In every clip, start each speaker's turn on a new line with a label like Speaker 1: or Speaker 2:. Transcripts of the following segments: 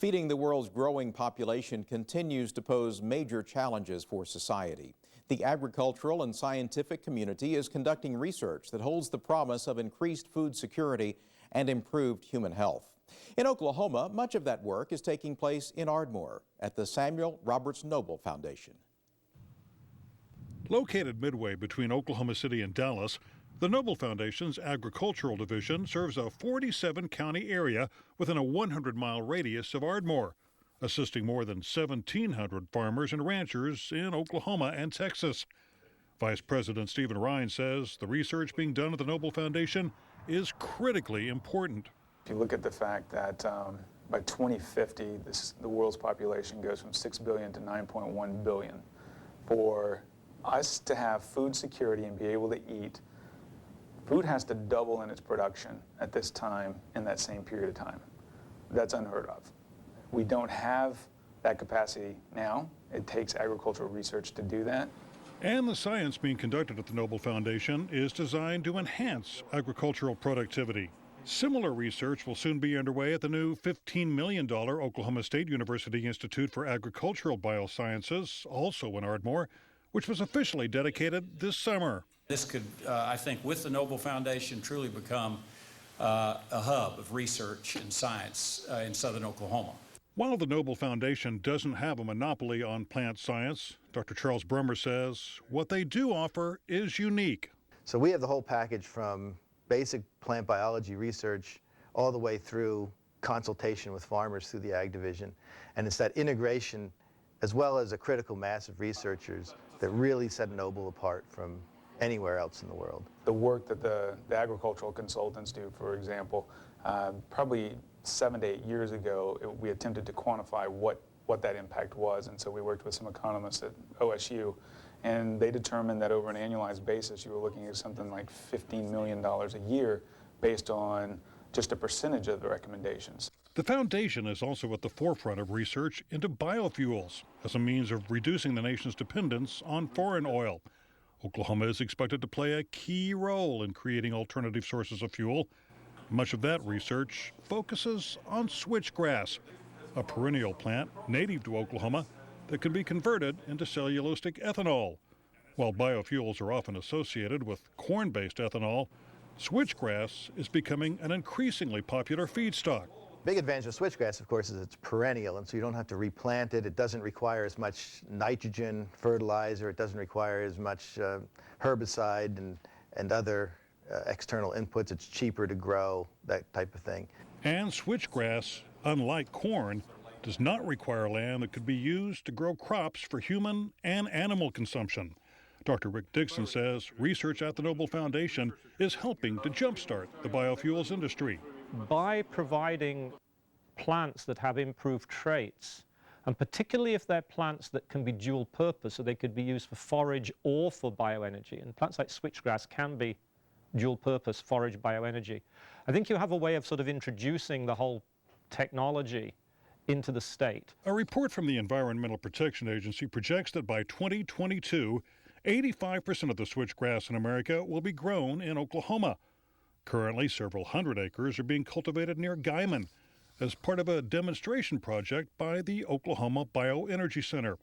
Speaker 1: Feeding the world's growing population continues to pose major challenges for society. The agricultural and scientific community is conducting research that holds the promise of increased food security and improved human health. In Oklahoma, much of that work is taking place in Ardmore at the Samuel Roberts Noble Foundation.
Speaker 2: Located midway between Oklahoma City and Dallas, the Noble Foundation's agricultural division serves a 47-county area within a 100-mile radius of Ardmore, assisting more than 1,700 farmers and ranchers in Oklahoma and Texas. Vice President Stephen Ryan says the research being done at the Noble Foundation is critically important.
Speaker 3: If you look at the fact that by 2050, the world's population goes from 6 billion to 9.1 billion. For us to have food security and be able to eat, food has to double in its production at this time in that same period of time. That's unheard of. We don't have that capacity now. It takes agricultural research to do that.
Speaker 2: And the science being conducted at the Noble Foundation is designed to enhance agricultural productivity. Similar research will soon be underway at the new $15 million Oklahoma State University Institute for Agricultural Biosciences, also in Ardmore, which was officially dedicated this summer.
Speaker 4: This could, I think, with the Noble Foundation, truly become a hub of research and science in southern Oklahoma.
Speaker 2: While the Noble Foundation doesn't have a monopoly on plant science, Dr. Charles Brummer says what they do offer is unique.
Speaker 5: So we have the whole package from basic plant biology research all the way through consultation with farmers through the Ag Division. And it's that integration as well as a critical mass of researchers that really set Noble apart from anywhere else in the world.
Speaker 3: The work that the agricultural consultants do, for example, probably 7 to 8 years ago, we attempted to quantify what that impact was. And so we worked with some economists at OSU, and they determined that over an annualized basis, you were looking at something like $15 million a year based on just a percentage of the recommendations.
Speaker 2: The foundation is also at the forefront of research into biofuels as a means of reducing the nation's dependence on foreign oil. Oklahoma is expected to play a key role in creating alternative sources of fuel. Much of that research focuses on switchgrass, a perennial plant native to Oklahoma that can be converted into cellulosic ethanol. While biofuels are often associated with corn-based ethanol, switchgrass is becoming an increasingly popular feedstock.
Speaker 5: Big advantage of switchgrass, of course, is it's perennial, and so you don't have to replant it. It doesn't require as much nitrogen fertilizer. It doesn't require as much herbicide and other external inputs. It's cheaper to grow, that type of thing.
Speaker 2: And switchgrass, unlike corn, does not require land that could be used to grow crops for human and animal consumption. Dr. Rick Dixon says research at the Noble Foundation is helping to jumpstart the biofuels industry.
Speaker 6: By providing plants that have improved traits, and particularly if they're plants that can be dual purpose, so they could be used for forage or for bioenergy, and plants like switchgrass can be dual purpose forage bioenergy, I think you have a way of sort of introducing the whole technology into the state.
Speaker 2: A report from the Environmental Protection Agency projects that by 2022, 85% of the switchgrass in America will be grown in Oklahoma. Currently, several hundred acres are being cultivated near Guymon as part of a demonstration project by the Oklahoma Bioenergy Center,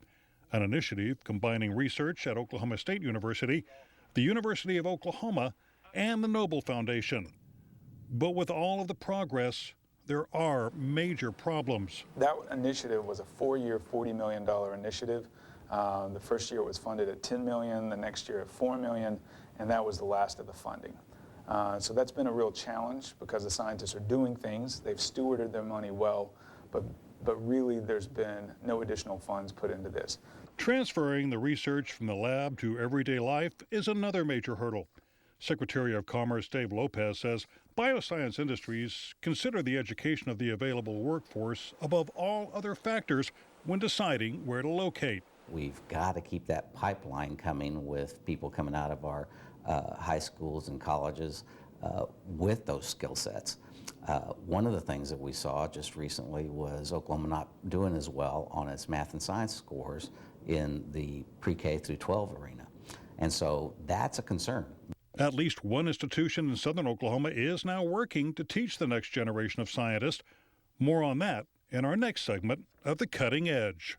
Speaker 2: an initiative combining research at Oklahoma State University, the University of Oklahoma, and the Noble Foundation. But with all of the progress, there are major problems.
Speaker 3: That initiative was a 4-year, $40 million initiative. The first year it was funded at $10 million, the next year at $4 million, and that was the last of the funding. So that's been a real challenge because the scientists are doing things, they've stewarded their money well, but really there's been no additional funds put into this.
Speaker 2: Transferring the research from the lab to everyday life is another major hurdle. Secretary of Commerce Dave Lopez says bioscience industries consider the education of the available workforce above all other factors when deciding where to locate.
Speaker 7: We've got to keep that pipeline coming with people coming out of our high schools and colleges with those skill sets. One of the things that we saw just recently was Oklahoma not doing as well on its math and science scores in the pre-K through 12 arena. And so that's a concern.
Speaker 2: At least one institution in southern Oklahoma is now working to teach the next generation of scientists. More on that in our next segment of The Cutting Edge.